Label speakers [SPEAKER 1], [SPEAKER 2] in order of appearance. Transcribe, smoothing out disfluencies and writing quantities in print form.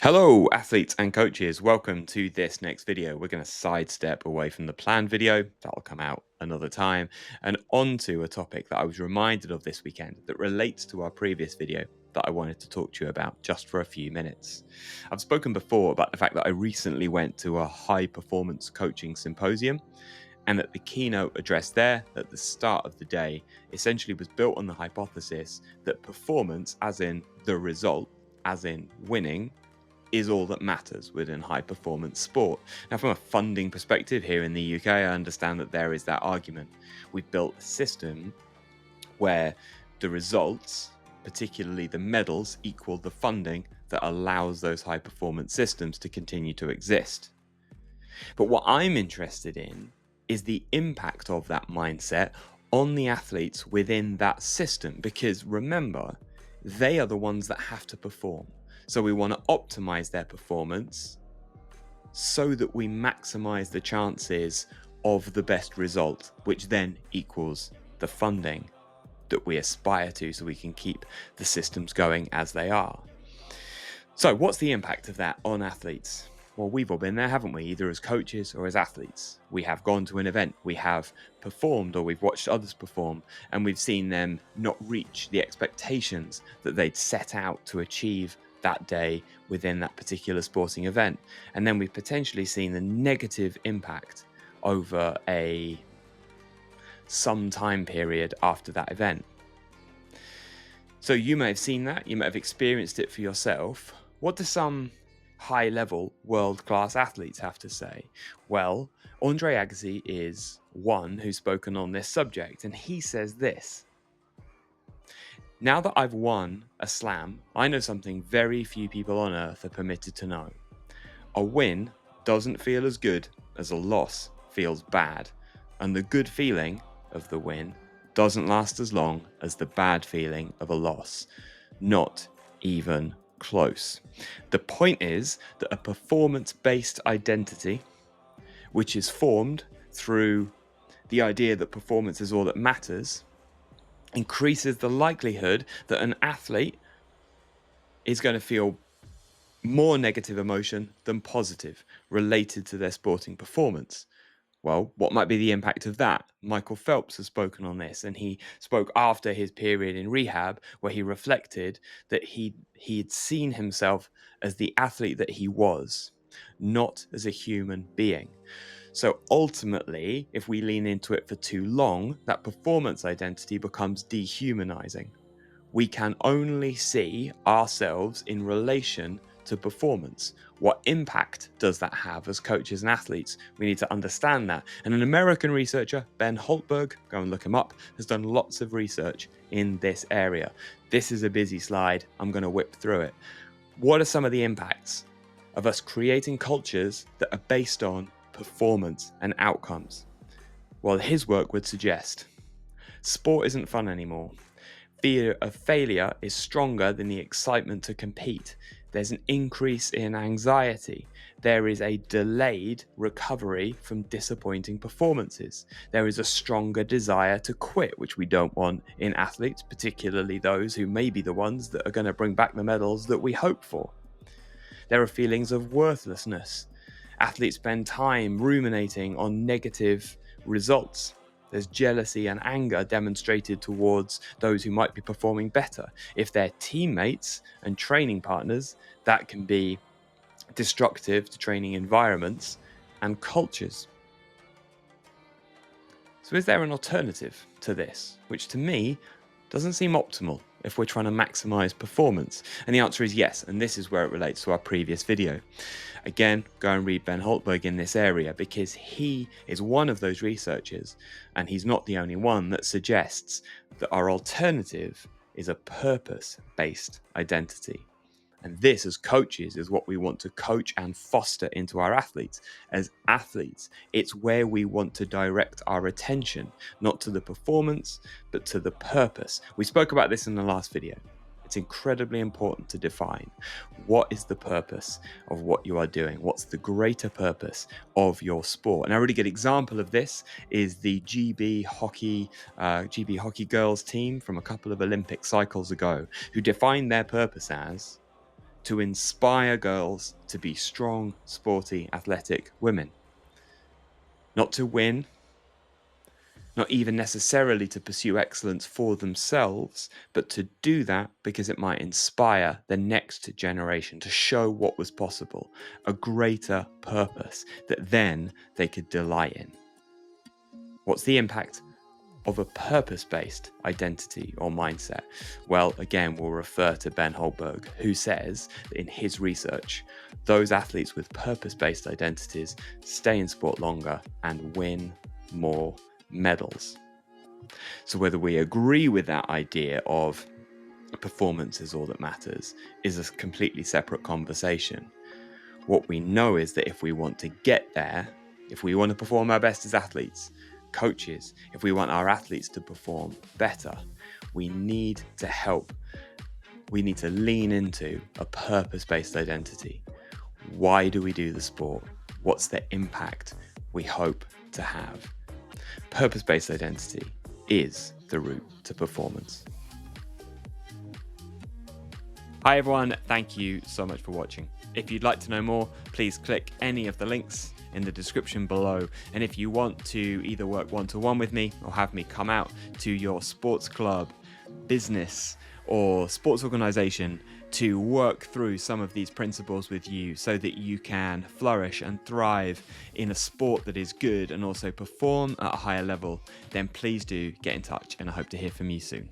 [SPEAKER 1] Hello, athletes and coaches. Welcome to this next video. We're going to sidestep away from the planned video, that'll come out another time, and onto a topic that I was reminded of this weekend that relates to our previous video that I wanted to talk to you about just for a few minutes. I've spoken before about the fact that I recently went to a high performance coaching symposium, and that the keynote address there at the start of the day essentially was built on the hypothesis that performance, as in the result, as in winning, is all that matters within high performance sport. Now, from a funding perspective here in the UK, I understand that there is that argument. We've built a system where the results, particularly the medals, equal the funding that allows those high performance systems to continue to exist. But what I'm interested in is the impact of that mindset on the athletes within that system, because remember, they are the ones that have to perform. So we want to optimize their performance so that we maximize the chances of the best result, which then equals the funding that we aspire to so we can keep the systems going as they are. So what's the impact of that on athletes? Well, we've all been there, haven't we? Either as coaches or as athletes. We have gone to an event, we have performed, or we've watched others perform, and we've seen them not reach the expectations that they'd set out to achieve that day within that particular sporting event. And then we've potentially seen the negative impact over some time period after that event. So you may have seen that, you may have experienced it for yourself. What do some high-level world-class athletes have to say? Well, Andre Agassi is one who's spoken on this subject, and he says this: "Now that I've won a slam, I know something very few people on earth are permitted to know. A win doesn't feel as good as a loss feels bad, and the good feeling of the win doesn't last as long as the bad feeling of a loss. Not even close." The point is that a performance-based identity, which is formed through the idea that performance is all that matters, increases the likelihood that an athlete is going to feel more negative emotion than positive related to their sporting performance. Well, what might be the impact of that? Michael Phelps has spoken on this, and he spoke after his period in rehab, where he reflected that he'd seen himself as the athlete that he was, not as a human being. So ultimately, if we lean into it for too long, that performance identity becomes dehumanizing. We can only see ourselves in relation to performance. What impact does that have as coaches and athletes? We need to understand that. And an American researcher, Ben Holtberg, go and look him up, has done lots of research in this area. This is a busy slide. I'm going to whip through it. What are some of the impacts of us creating cultures that are based on performance and outcomes? Well, his work would suggest sport isn't fun anymore. Fear of failure is stronger than the excitement to compete. There's an increase in anxiety. There is a delayed recovery from disappointing performances. There is a stronger desire to quit, which we don't want in athletes, particularly those who may be the ones that are going to bring back the medals that we hope for. There are feelings of worthlessness. Athletes spend time ruminating on negative results. There's jealousy and anger demonstrated towards those who might be performing better. If they're teammates and training partners, that can be destructive to training environments and cultures. So is there an alternative to this, which to me doesn't seem optimal if we're trying to maximize performance? And the answer is yes, and this is where it relates to our previous video. Again, go and read Ben Holtberg in this area, because he is one of those researchers, and he's not the only one, that suggests that our alternative is a purpose-based identity. And this, as coaches, is what we want to coach and foster into our athletes. As athletes, it's where we want to direct our attention, not to the performance, but to the purpose. We spoke about this in the last video. It's incredibly important to define what is the purpose of what you are doing. What's the greater purpose of your sport? And a really good example of this is the GB hockey girls team from a couple of Olympic cycles ago, who defined their purpose as to inspire girls to be strong, sporty, athletic women. Not to win, not even necessarily to pursue excellence for themselves, but to do that because it might inspire the next generation to show what was possible, a greater purpose that then they could delight in. What's the impact of a purpose-based identity or mindset? Well, again, we'll refer to Ben Holberg, who says that in his research, those athletes with purpose-based identities stay in sport longer and win more medals. So whether we agree with that idea of performance is all that matters is a completely separate conversation. What we know is that if we want to get there, if we want to perform our best as athletes, coaches, if we want our athletes to perform better, we need to help. We need to lean into a purpose-based identity. Why do we do the sport? What's the impact we hope to have? Purpose-based identity is the route to performance. Hi everyone, thank you so much for watching. If you'd like to know more, please click any of the links in the description below. And if you want to either work one-to-one with me or have me come out to your sports club, business, or sports organization to work through some of these principles with you so that you can flourish and thrive in a sport that is good and also perform at a higher level, then please do get in touch and I hope to hear from you soon.